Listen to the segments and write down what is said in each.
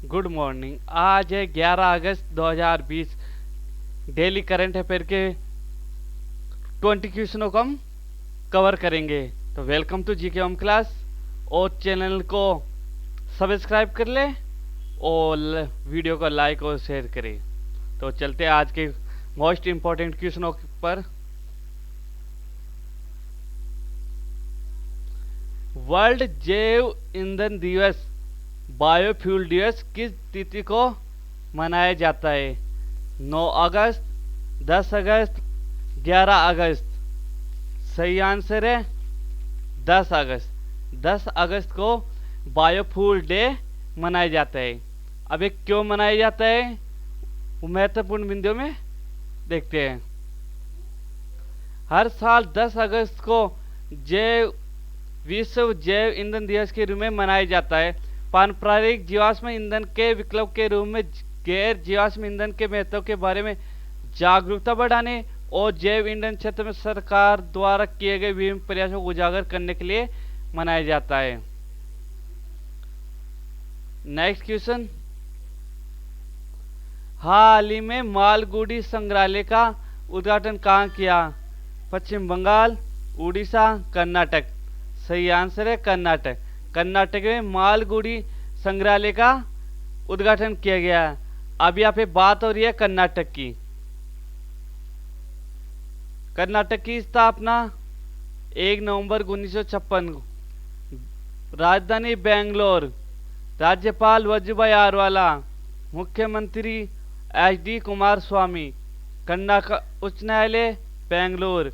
Good morning. आज है 11 अगस्त 2020। Daily current affair के 20 क्वेश्चनों को हम कवर करेंगे। तो welcome to GK home class. और चैनल को सब्सक्राइब कर ले और वीडियो को लाइक और शेयर करें। तो चलते हैं आज के मोस्ट इम्पोर्टेंट क्वेश्चनों पर। वर्ल्ड जैव ईंधन दिवस बायोफ्यूल दिवस किस तिथि को मनाया जाता है? 9 अगस्त, 10 अगस्त, 11 अगस्त। सही आंसर है 10 अगस्त। 10 अगस्त को बायोफ्यूल डे मनाया जाता है। अब ये क्यों मनाया जाता है वो महत्वपूर्ण बिंदुओं में देखते हैं। हर साल 10 अगस्त को विश्व जैव ईंधन दिवस के रूप में मनाया जाता है। पारंपरिक जीवाश्म ईंधन के विकल्प के रूप में गैर जीवाश्म ईंधन के महत्व के बारे में जागरूकता बढ़ाने और जैव ईंधन क्षेत्र में सरकार द्वारा किए गए विभिन्न प्रयासों को उजागर करने के लिए मनाया जाता है। Next question. हाल ही में मालगुडी संग्रहालय का उद्घाटन कहाँ किया? पश्चिम बंगाल, उड़ीसा, कर्नाटक। सही आंसर है कर्नाटक। कर्नाटक में मालगुडी संग्रहालय का उद्घाटन किया गया। अब यहाँ पे बात हो रही है कर्नाटक की। कर्नाटक की स्थापना 1 नवंबर 1956। राजधानी बेंगलोर। राज्यपाल वजुभाई आरवाला। मुख्यमंत्री HD कुमारस्वामी। कर्नाटक उच्च न्यायालय बेंगलोर।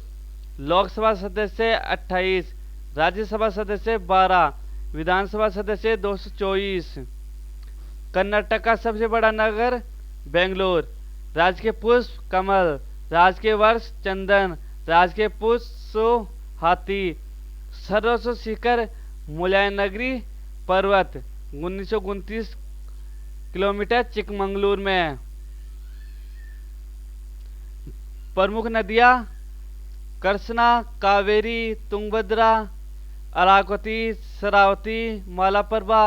लोकसभा सदस्य 28, राज्यसभा सदस्य 12, विधानसभा सदस्य 224। कर्नाटक का सबसे बड़ा नगर बेंगलोर। राज्य के पुष्प कमल, राज्य के वृक्ष चंदन, राज्य के पुष्प हाथी। सर्वोच्च शिखर मुलायनगिरी पर्वत 1929 किलोमीटर चिकमंगलूर में है। प्रमुख नदियां कृष्णा, कावेरी, तुंगभद्रा, अरावती, शरावती, मालाप्रभा,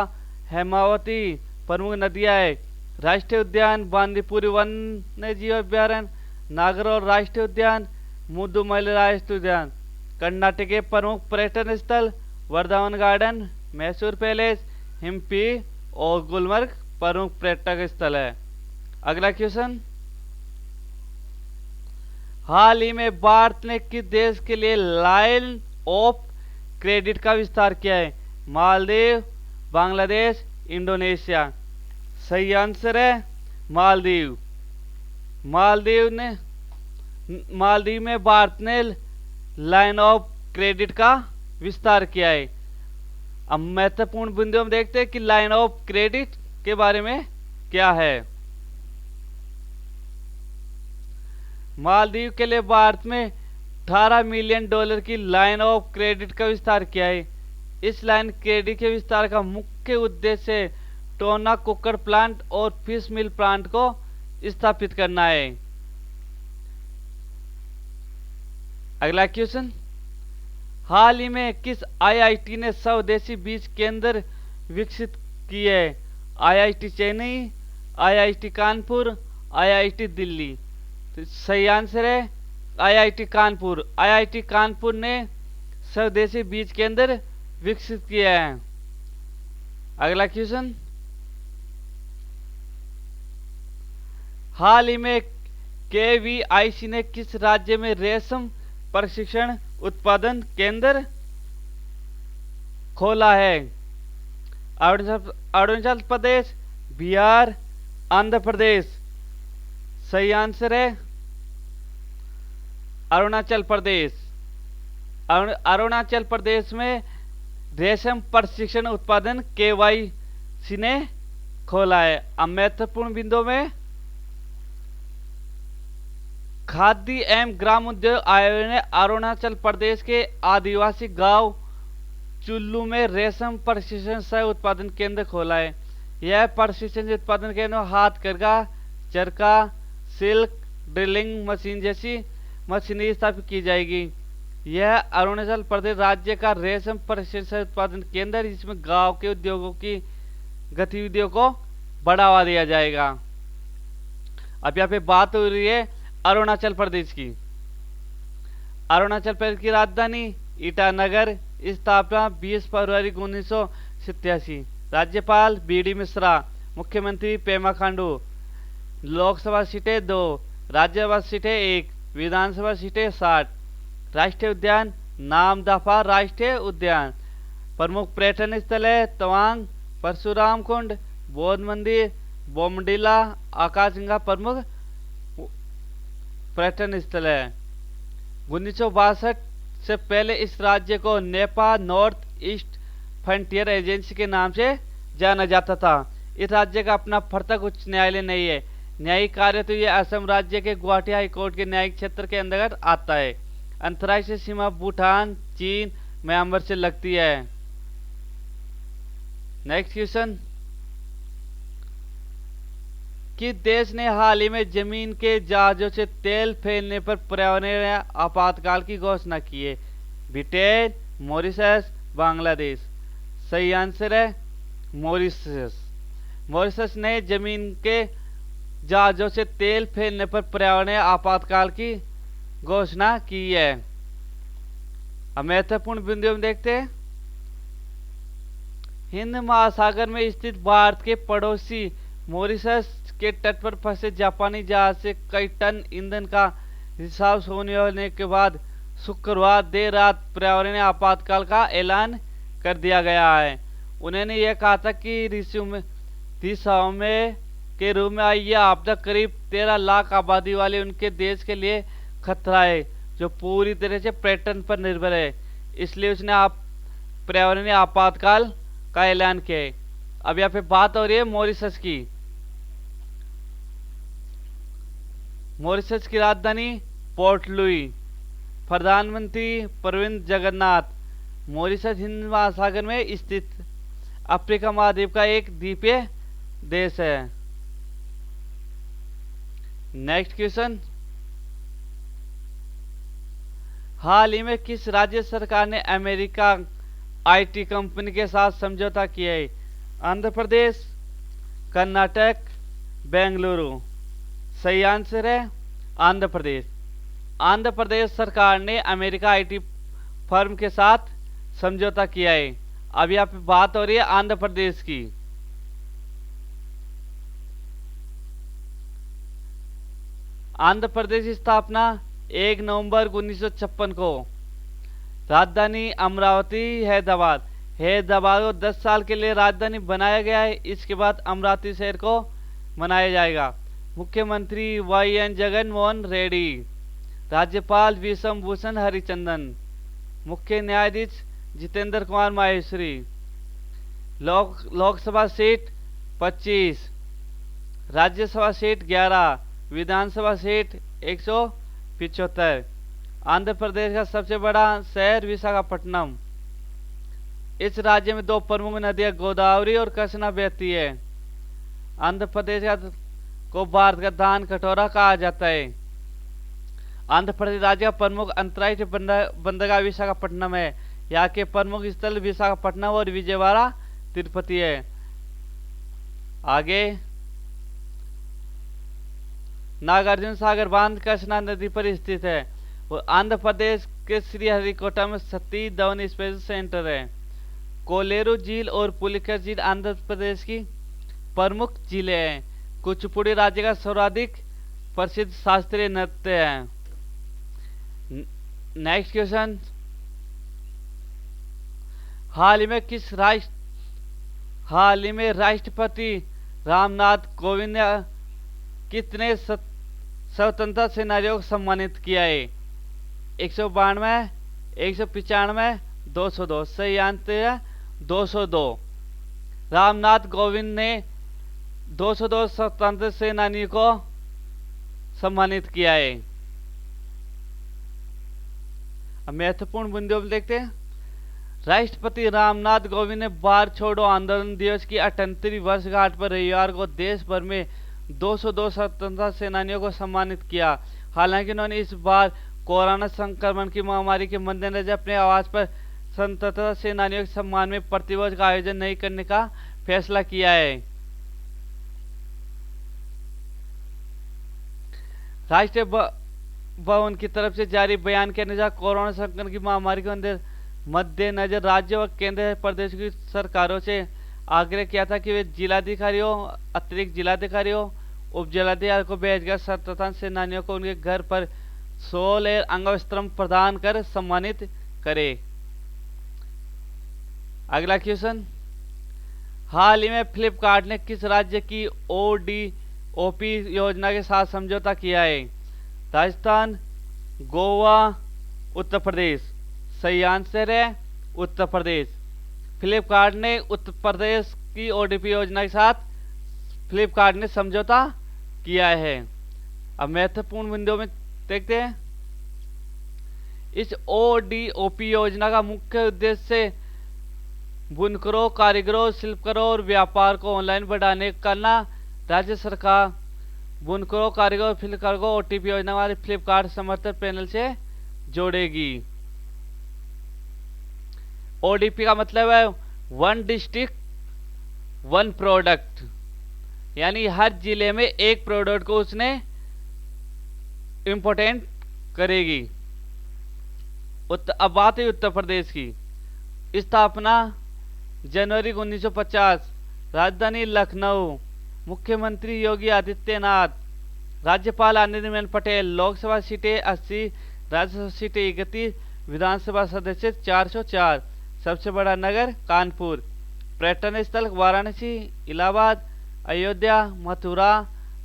हेमावती प्रमुख नदियां है। राष्ट्रीय उद्यान बांदीपुर वन्य जीव अभ्यारण्य, नागौर राष्ट्रीय उद्यान, मुदुमल राष्ट्रीय उद्यान। कर्नाटक के प्रमुख पर्यटन स्थल वृंदावन गार्डन, मैसूर पैलेस, हम्पी और गुलमर्ग प्रमुख पर्यटक स्थल है। अगला क्वेश्चन। हाल ही में भारत ने किस देश के लिए लाइन ऑफ क्रेडिट का विस्तार किया है? मालदीव, बांग्लादेश, इंडोनेशिया। सही आंसर है मालदीव। मालदीव में भारत ने लाइन ऑफ क्रेडिट का विस्तार किया है। अब महत्वपूर्ण बिंदु हम देखते हैं कि लाइन ऑफ क्रेडिट के बारे में क्या है। मालदीव के लिए भारत में $18 मिलियन की लाइन ऑफ क्रेडिट का विस्तार किया है। इस लाइन क्रेडिट के विस्तार का मुख्य उद्देश्य टोना कुकर प्लांट और फिश मिल प्लांट को स्थापित करना है। अगला क्वेश्चन। हाल ही में किस IIT ने स्वदेशी बीज केंद्र विकसित किए? IIT Chennai, IIT Kanpur, IIT Delhi. तो सही आंसर है IIT कानपुर। IIT कानपुर ने स्वदेशी बीज केंद्र विकसित किया है। अगला क्वेश्चन। हाल ही में KVIC ने किस राज्य में रेशम प्रशिक्षण उत्पादन केंद्र खोला है? अरुणाचल प्रदेश, बिहार, आंध्र प्रदेश। सही आंसर है अरुणाचल प्रदेश। अरुणाचल प्रदेश में रेशम प्रशिक्षण उत्पादन KVIC ने खोला है। अब महत्वपूर्ण बिंदु में खाद्य एवं ग्राम उद्योग आयोग ने अरुणाचल प्रदेश के आदिवासी गांव चुल्लू में रेशम प्रशिक्षण सह उत्पादन केंद्र खोला है। यह प्रशिक्षण उत्पादन केंद्र हाथकरघा, चरखा, सिल्क, ड्रिलिंग मशीन जैसी मशीनरी स्थापित की जाएगी। यह अरुणाचल प्रदेश राज्य का रेशम प्रशिक्षण उत्पादन केंद्र है, जिसमें गांव के उद्योगों की गतिविधियों को बढ़ावा दिया जाएगा। अब यहाँ पे बात हो रही है अरुणाचल प्रदेश की। अरुणाचल प्रदेश की राजधानी ईटानगर, स्थापना 20 फरवरी 1987। राज्यपाल बी.डी. मिश्रा, मुख्यमंत्री पेमा खांडू। लोकसभा सीटें 2, राज्यसभा सीटें 1, विधानसभा सीटें 60। राष्ट्रीय उद्यान नामदफा राष्ट्रीय उद्यान। प्रमुख पर्यटन स्थल है तवांग, परशुराम कुंड, बौद्ध मंदिर, बोमडिला, आकाशगंगा प्रमुख पर्यटन स्थल है। 1962 से पहले इस राज्य को Nepal north east frontier agency के नाम से जाना जाता था। इस राज्य का अपना पृथक उच्च न्यायालय नहीं है। न्यायिक कार्य तो यह असम राज्य के गुवाहाटी हाई कोर्ट के न्यायिक क्षेत्र के अंतर्गत आता है। अंतर्राष्ट्रीय सीमा भूटान, चीन, म्यांमार से लगती है। नेक्स्ट क्वेश्चन, कि देश ने हाल ही में जमीन के जहाजों से तेल फैलने पर पर्यावरणीय आपातकाल की घोषणा की है? Britain, Mauritius, Bangladesh. सही आंसर है मॉरिशस। मॉरिशस ने जमीन के जहाजों से तेल फैलने पर पर्यावरणीय आपातकाल की घोषणा की है। अब महत्वपूर्ण बिंदु हम देखते हैं। हिंद महासागर में स्थित भारत के पड़ोसी मॉरिशस के तट पर फंसे जापानी जहाज से कई टन ईंधन का रिसाव होने के बाद शुक्रवार देर रात पर्यावरणीय आपातकाल का ऐलान कर दिया गया है। उन्होंने यह कहा था कि दिशाओं में के रूप में आई यह आपदा करीब 13 लाख आबादी वाले उनके देश के लिए खतरा है, जो पूरी तरह से पर्यटन पर निर्भर है। इसलिए उसने पर्यावरणीय आपातकाल का ऐलान किया है। अब यहाँ पे बात हो रही है मॉरिशस की। मॉरिशस की राजधानी पोर्ट लुई। प्रधानमंत्री प्रविंद जगन्नाथ। मॉरिशस हिंद महासागर में स्थित अफ्रीका महाद्वीप का एक द्वीपीय देश है। नेक्स्ट क्वेश्चन, हाल ही में किस राज्य सरकार ने अमेरिका आईटी कंपनी के साथ समझौता किया है? आंध्र प्रदेश, कर्नाटक, बेंगलुरु। सही आंसर है आंध्र प्रदेश। आंध्र प्रदेश सरकार ने अमेरिका आईटी फर्म के साथ समझौता किया है। अब यहाँ पे बात हो रही है आंध्र प्रदेश की। आंध्र प्रदेश की स्थापना 1 नवंबर 1956 को। राजधानी अमरावती, हैदराबाद। हैदराबाद को 10 साल के लिए राजधानी बनाया गया है। इसके बाद अमरावती शहर को बनाया जाएगा। मुख्यमंत्री वाई.एन. जगन मोहन रेड्डी। राज्यपाल विश्व भूषण हरिचंदन। मुख्य न्यायाधीश जितेंद्र कुमार माहेश्वरी। लोकसभा सीट 25, राज्यसभा सीट 11, विधानसभा सीट 175। आंध्र प्रदेश का सबसे बड़ा शहर विशाखापट्टनम। इस राज्य में 2 प्रमुख नदियां गोदावरी और कृष्णा बहती है। आंध्र प्रदेश को भारत का दान कटोरा कहा जाता है। आंध्र प्रदेश राज्य का प्रमुख अंतर्राष्ट्रीय बंदरगाह विशाखापट्टनम है। यहाँ के प्रमुख स्थल विशाखापट्टनम और विजयवाड़ा, तिरुपति है। आगे, नागार्जुन सागर बांध कृष्णा नदी पर स्थित है और आंध्र प्रदेश के श्रीहरिकोटा में सतीश धवन स्पेस सेंटर है। कोलेरू झील और पुलिकर झील आंध्र प्रदेश की प्रमुख झीलें हैं। कुचिपुड़ी राज्य का सर्वाधिक प्रसिद्ध शास्त्रीय नृत्य है। नेक्स्ट क्वेश्चन, हाल ही में राष्ट्रपति रामनाथ कोविंद ने कितने स्वतंत्रता सेनानियों को सम्मानित किया है? 192, 195, 202। सही आंसर है 202। रामनाथ कोविंद ने 202 स्वतंत्र सेनानियों को सम्मानित किया है। अब महत्वपूर्ण बिंदु देखते हैं। राष्ट्रपति रामनाथ कोविंद ने भारत छोड़ो आंदोलन दिवस की 78वीं वर्षगांठ पर रविवार को देश भर में 202 स्वतंत्रता सेनानियों को सम्मानित किया। हालांकि उन्होंने इस बार कोरोना संक्रमण की महामारी के मद्देनजर अपने आवास पर स्वतंत्रता सेनानियों के सम्मान में प्रतिभोज का आयोजन नहीं करने का फैसला किया है। राष्ट्रीय भवन की तरफ से जारी बयान के अनुसार कोरोना संक्रमण की महामारी के मद्देनजर राज्यों और केंद्र प्रदेश की सरकारों से आग्रह किया था कि वे जिलाधिकारियों, अतिरिक्त जिलाधिकारियों, उप जिलाधिकारी को भेजकर स्वतंत्रता सेनानियों को उनके घर पर शॉल और अंगवस्त्रम प्रदान कर सम्मानित करे। अगला क्वेश्चन, हाल ही में फ्लिपकार्ट ने किस राज्य की ओडीओपी योजना के साथ समझौता किया है? राजस्थान, गोवा, उत्तर प्रदेश। सही आंसर है उत्तर प्रदेश। फ्लिपकार्ट ने उत्तर प्रदेश की ओडीपी योजना के साथ फ्लिपकार्ट ने समझौता किया है। अब महत्वपूर्ण बिंदुओं में देखते हैं। इस ओडीओपी योजना का मुख्य उद्देश्य बुनकरों, कारीगरों, शिल्पकारों और व्यापार को ऑनलाइन बढ़ाने करना। राज्य सरकार बुनकरों, कारीगरों और शिल्पकारों को ओटीपी योजना वाले फ्लिपकार्ट समर्थन पैनल से जोड़ेगी। ओडीपी का मतलब है वन डिस्ट्रिक्ट वन प्रोडक्ट, यानी हर जिले में एक प्रोडक्ट को उसने इंपोर्टेंट करेगी। अब बात है उत्तर प्रदेश की। स्थापना जनवरी 1950, राजधानी लखनऊ, मुख्यमंत्री योगी आदित्यनाथ, राज्यपाल आनंदीबेन पटेल, लोकसभा सीटें 80, राज्यसभा सीटें 31, विधानसभा सदस्य 404, सबसे बड़ा नगर कानपुर, पर्यटन स्थल वाराणसी, इलाहाबाद, अयोध्या, मथुरा,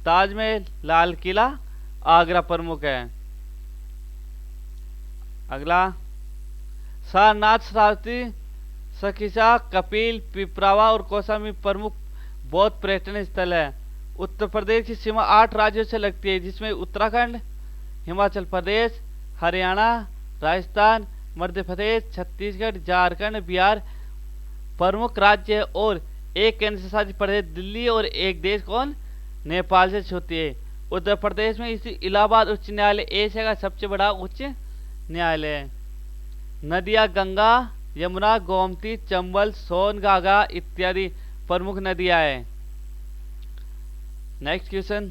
ताजमहल, लाल किला, आगरा प्रमुख है। अगला, सारनाथ, श्रावस्ती, सखीसा, कपिल, पिपरावा और कौशाम्बी प्रमुख बौद्ध पर्यटन स्थल है। उत्तर प्रदेश की सीमा 8 राज्यों से लगती है, जिसमें उत्तराखंड, हिमाचल प्रदेश, हरियाणा, राजस्थान, मध्य प्रदेश, छत्तीसगढ़, झारखंड, बिहार प्रमुख राज्य और एक केंद्र शासित प्रदेश दिल्ली और एक देश कौन? नेपाल से छूती है। उत्तर प्रदेश में इसी इलाहाबाद उच्च न्यायालय एशिया का सबसे बड़ा उच्च न्यायालय है। नदियां गंगा, यमुना, गोमती, चंबल, सोन, घाघरा इत्यादि प्रमुख नदियां हैं। नेक्स्ट क्वेश्चन,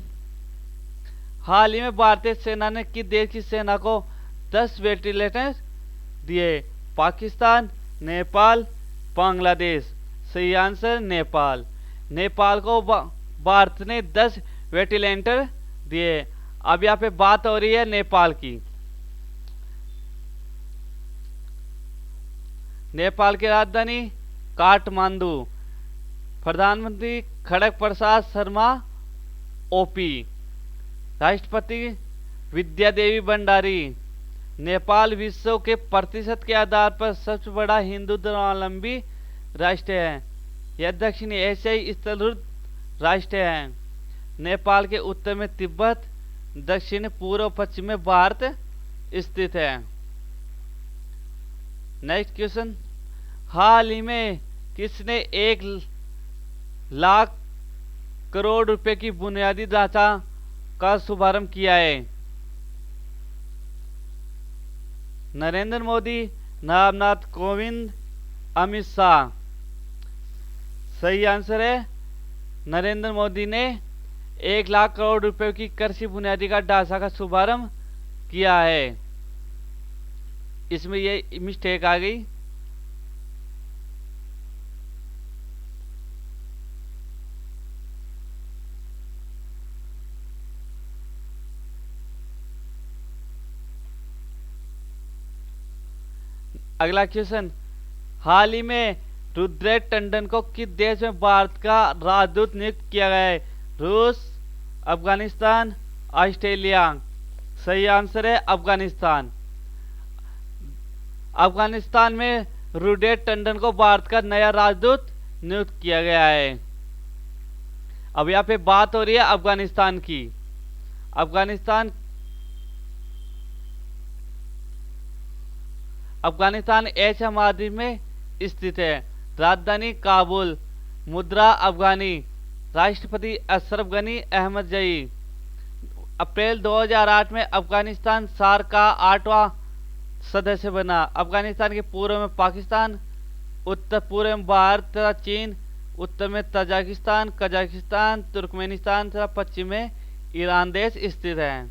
हाल ही में भारतीय सेना ने किस देश की सेना को 10 वेंटिलेटर दिए? पाकिस्तान, नेपाल, बांग्लादेश। सही आंसर नेपाल। नेपाल को भारत ने 10 वेंटिलेटर दिए। अब यहाँ पे बात हो रही है नेपाल की। नेपाल की राजधानी काठमांडू, प्रधानमंत्री खड़ग प्रसाद शर्मा ओपी, राष्ट्रपति विद्या देवी भंडारी। नेपाल विश्व के प्रतिशत के आधार पर सबसे बड़ा हिंदू धर्मावलंबी राष्ट्र है। यह दक्षिण एशियाई स्थलरुद्ध राष्ट्र है। नेपाल के उत्तर में तिब्बत, दक्षिण पूर्व पश्चिम में भारत स्थित है। नेक्स्ट क्वेश्चन, हाल ही में किसने 1 लाख करोड़ रुपए की बुनियादी ढांचा का शुभारंभ किया है? नरेंद्र मोदी, रामनाथ कोविंद, अमित शाह। सही आंसर है नरेंद्र मोदी ने 1 लाख करोड़ रुपए की कृषि बुनियादी का ढांचा का शुभारंभ किया है। इसमें ये मिस्टेक आ गई। अगला क्वेश्चन, हाल ही में रुद्रेश टंडन को किस देश में भारत का राजदूत नियुक्त किया गया है? रूस, अफगानिस्तान, ऑस्ट्रेलिया। सही आंसर है अफगानिस्तान। अफगानिस्तान में रुद्रेश टंडन को भारत का नया राजदूत नियुक्त किया गया है। अब यहाँ पे बात हो रही है अफगानिस्तान की। अफगानिस्तान एशिया महाद्वीप में स्थित है। राजधानी काबुल, मुद्रा अफगानी, राष्ट्रपति अशरफ गनी अहमद जई। अप्रैल 2008 में अफगानिस्तान सार्क का 8वां सदस्य बना। अफगानिस्तान के पूर्व में पाकिस्तान, उत्तर पूर्व में भारत तथा चीन, उत्तर में तजाकिस्तान, कजाकिस्तान, तुर्कमेनिस्तान तथा पश्चिम में ईरान देश स्थित है।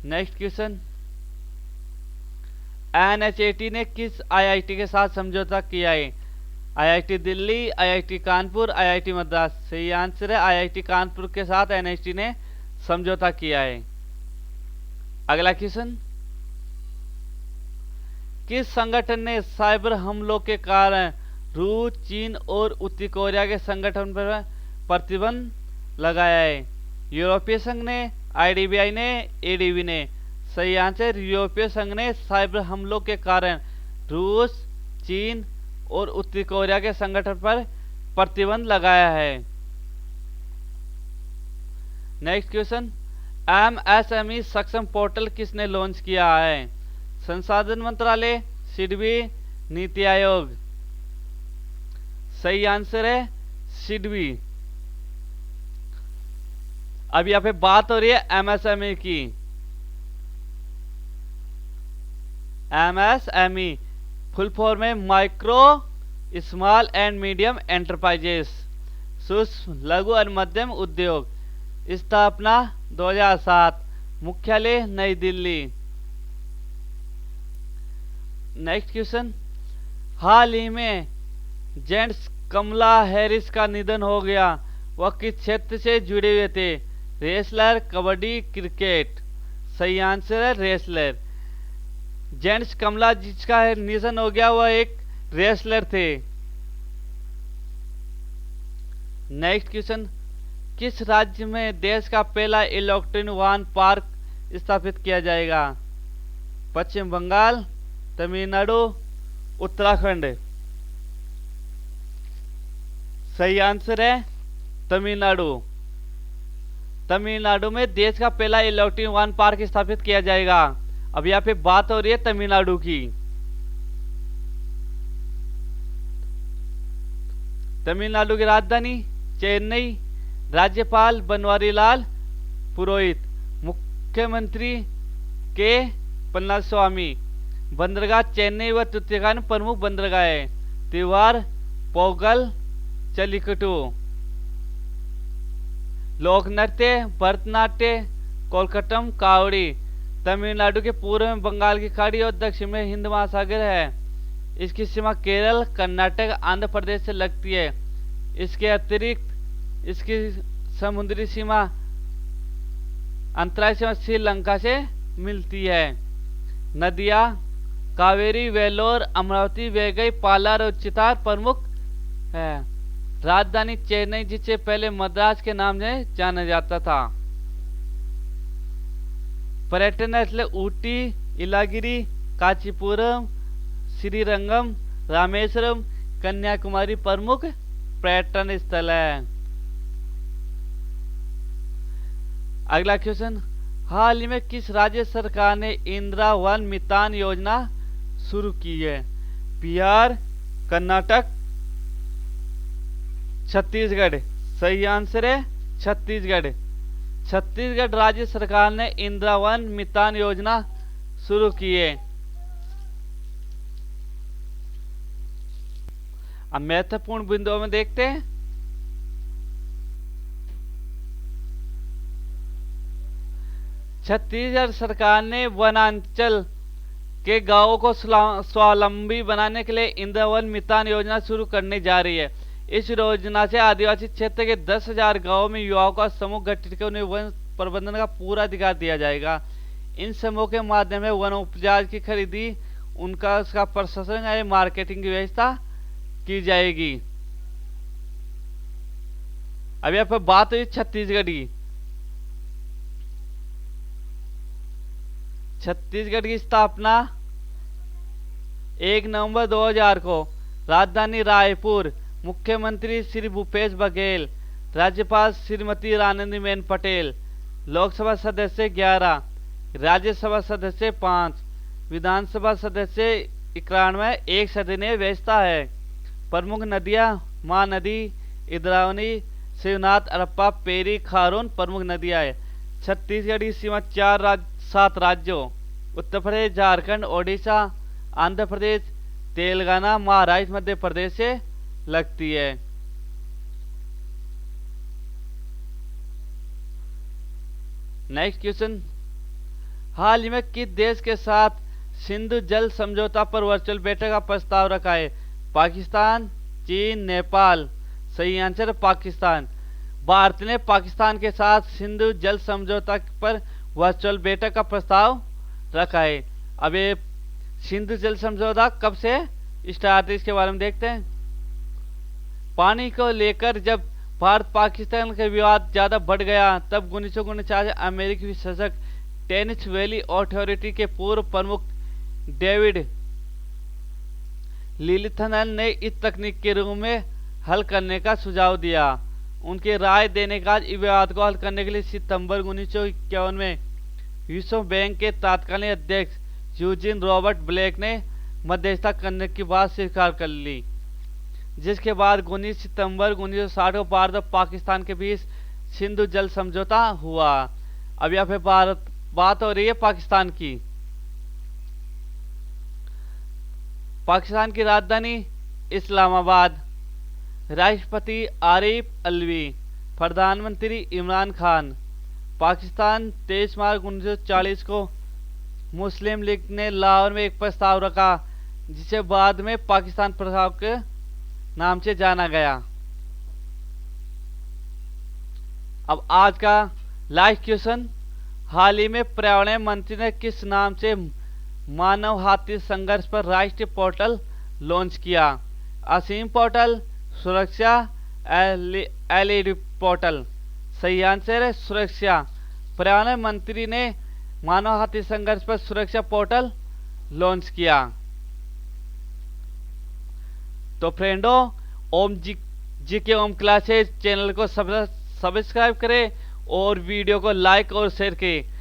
नेक्स्ट क्वेश्चन, NHAT ने किस IIT के साथ समझौता किया है? IIT Delhi, IIT Kanpur, IIT Madras. सही आंसर है IIT कानपुर के साथ NHAT ने समझौता किया है। अगला क्वेश्चन, किस संगठन ने साइबर हमलों के कारण रूस, चीन और उत्तरी कोरिया के संगठन पर प्रतिबंध लगाया है? यूरोपीय संघ ने, IDBI ने, ADB ने। सही आंसर, यूरोपीय संघ ने साइबर हमलों के कारण रूस, चीन और उत्तरी कोरिया के संगठन पर प्रतिबंध लगाया है। नेक्स्ट क्वेश्चन, MSME सक्षम पोर्टल किसने लॉन्च किया है? संसाधन मंत्रालय, सिडबी, नीति आयोग। सही आंसर है सिडबी। अब यहां पे बात हो रही है MSME की। MSME फुल फॉर्म है micro, small and medium enterprises, सूक्ष्म, लघु और मध्यम उद्योग। स्थापना 2007, मुख्यालय नई दिल्ली। नेक्स्ट क्वेश्चन, हाल ही में जेंट्स कमला हैरिस का निधन हो गया, वह किस क्षेत्र से जुड़े हुए थे? Wrestler, kabaddi, cricket. सही आंसर है रेसलर। जेंट्स कमला जिसका निधन हो गया वह एक रेसलर थे। नेक्स्ट क्वेश्चन, किस राज्य में देश का पहला इलेक्ट्रॉनिक वाहन पार्क स्थापित किया जाएगा? पश्चिम बंगाल, तमिलनाडु, उत्तराखंड। सही आंसर है तमिलनाडु। तमिलनाडु में देश का पहला इलेक्ट्रॉनिक वाहन पार्क स्थापित किया जाएगा। अब यहाँ पे बात हो रही है तमिलनाडु की। तमिलनाडु की राजधानी चेन्नई। राज्यपाल बनवारीलाल पुरोहित। मुख्यमंत्री के पन्नास्वामी। बंदरगाह चेन्नई व तुतीकान प्रमुख बंदरगाह है। त्योहार पोगल, चलिकटू। लोक नृत्य भरतनाट्य, कोलकातम, कावड़ी। तमिलनाडु के पूर्व में बंगाल की खाड़ी और दक्षिण में हिंद महासागर है। इसकी सीमा केरल, कर्नाटक, आंध्र प्रदेश से लगती है। इसके अतिरिक्त इसकी समुद्री सीमा अंतर्राष्ट्रीय सीमा श्रीलंका से मिलती है। नदियां कावेरी, वेलोर, अमरावती, वैगई, पालार और चितार प्रमुख है। राजधानी चेन्नई, जिसे पहले मद्रास के नाम से जाना जाता था। पर्यटन स्थल ऊटी, इलागिरी, कांचीपुरम, श्रीरंगम, रामेश्वरम, कन्याकुमारी प्रमुख पर्यटन स्थल है। अगला क्वेश्चन, हाल ही में किस राज्य सरकार ने इंदिरा वन मितान योजना शुरू की है? बिहार, कर्नाटक, छत्तीसगढ़। सही आंसर है छत्तीसगढ़। छत्तीसगढ़ राज्य सरकार ने इंदिरा वन मितान योजना शुरू की है। अब महत्वपूर्ण बिंदुओं में देखते हैं। छत्तीसगढ़ सरकार ने वनांचल के गांवों को स्वावलंबी बनाने के लिए इंदिरा वन मितान योजना शुरू करने जा रही है। इस योजना से आदिवासी क्षेत्र के 10,000 गांवों में युवाओं का समूह गठित कर उन्हें वन प्रबंधन का पूरा अधिकार दिया जाएगा। इन समूह के माध्यम से वन उपज की खरीदी, उसका प्रशासन या मार्केटिंग की व्यवस्था की जाएगी। अब यहाँ पर बात हुई छत्तीसगढ़ की। छत्तीसगढ़ की स्थापना 1 नवंबर 2000 को। राजधानी रायपुर। मुख्यमंत्री श्री भूपेश बघेल। राज्यपाल श्रीमती आनंदीबेन पटेल। लोकसभा सदस्य 11, राज्यसभा सदस्य 5, विधानसभा सदस्य 91। एक सदनीय व्यवस्था है। प्रमुख नदियां महानदी, इंद्रावती, शिवनाथ, अरप्पा, पेरी, खारून प्रमुख नदियां है। छत्तीसगढ़ की सीमा 7 राज्यों उत्तर प्रदेश, झारखंड, ओडिशा, आंध्र प्रदेश, तेलंगाना, महाराष्ट्र, मध्य प्रदेश से लगती है। नेक्स्ट क्वेश्चन, हाल ही में किस देश के साथ सिंधु जल समझौता पर वर्चुअल बैठक का प्रस्ताव रखा है? पाकिस्तान, चीन, नेपाल। सही आंसर पाकिस्तान। भारत ने पाकिस्तान के साथ सिंधु जल समझौता पर वर्चुअल बैठक का प्रस्ताव रखा है। अब ये सिंधु जल समझौता कब से स्टार्ट है, इसके बारे में देखते हैं। पानी को लेकर जब भारत पाकिस्तान का विवाद ज्यादा बढ़ गया, तब 1949 अमेरिकी विशेषज्ञ टेनिस वैली अथॉरिटी के पूर्व प्रमुख डेविड लिलिथनल ने इस तकनीक के रूप में हल करने का सुझाव दिया। उनकी राय देने के बाद इस विवाद को हल करने के लिए सितंबर 1951 में विश्व बैंक के तत्कालीन अध्यक्ष यूजिन रॉबर्ट ब्लेक ने मध्यस्थता करने की बात स्वीकार कर ली, जिसके बाद 19 सितंबर 1960 को भारत और पाकिस्तान के बीच सिंधु जल समझौता हुआ। अब यहाँ पे बात हो रही है पाकिस्तान की। पाकिस्तान की राजधानी इस्लामाबाद। राष्ट्रपति आरिफ अलवी। प्रधानमंत्री इमरान खान। पाकिस्तान 23 मार्च 1940 को मुस्लिम लीग ने लाहौर में एक प्रस्ताव रखा, जिसे बाद में पाकिस्तान प्रस्ताव के नाम से जाना गया। अब आज का लास्ट क्वेश्चन, हाल ही में पर्यावरण मंत्री ने किस नाम से मानव हाथी संघर्ष पर राष्ट्रीय पोर्टल लॉन्च किया? असीम पोर्टल, सुरक्षा, एलईडी पोर्टल। सही आंसर है सुरक्षा। पर्यावरण मंत्री ने मानव हाथी संघर्ष पर सुरक्षा पोर्टल लॉन्च किया। तो फ्रेंडों, ओम जी के ओम क्लासेज चैनल को सब्सक्राइब करें और वीडियो को लाइक और शेयर करें।